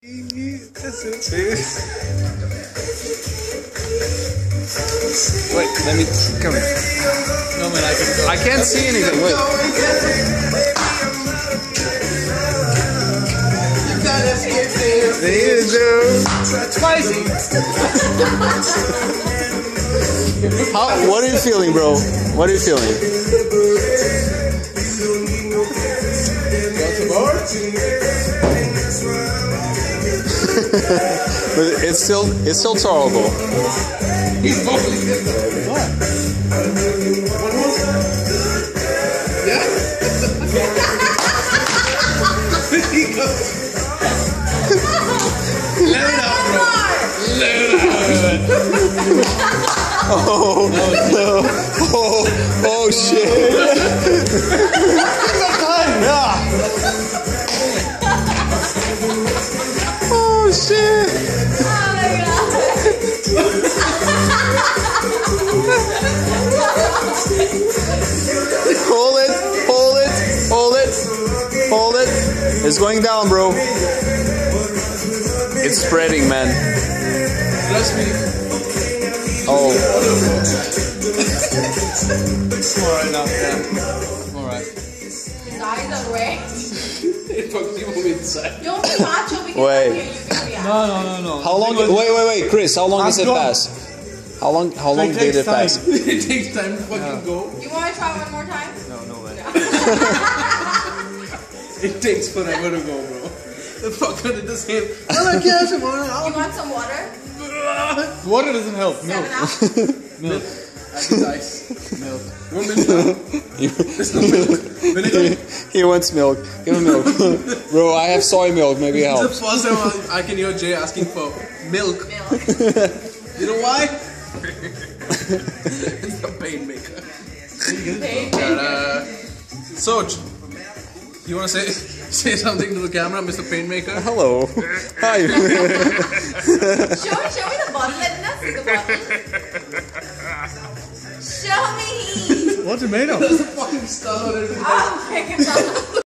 Wait, let me come here. No man, I can go. I can't see anything. Wait. Spicy. What are you feeling, bro? What are you feeling? But it's still tolerable. He's bubbling. What? One more? Yeah? He goes. Let it out, bro. Let it out. Oh, no. Oh shit. Oh shit. Hold it, hold it, hold it, hold it. It's going down, bro. It's spreading, man. Trust me. Oh. Alright now, yeah. Alright. His eyes are red. It fucks people inside. Don't be macho because Wait. I'm here, you can react. No. How long? Wait, Chris. How long does it pass? How long did it pass? It takes time to fucking go. You want to try one more time? No way. It takes forever to go, bro. The fucker did the same. You want some water? Water doesn't help. Milk. 7 up? Milk. That is ice. Milk. You want milk now? There's no milk. Vinegar? He wants milk. Give him milk. Bro, I have soy milk. Maybe it It's helps. the first time I can hear Jay asking for milk. Milk. You know why? It's the pain maker. Soj, you want to say something to the camera, Mr. Pain Maker? Hello. Hi. Show me the bottle. Let me not see the bottle. Show me. What's it made of? There's a fucking star on it. Oh my god.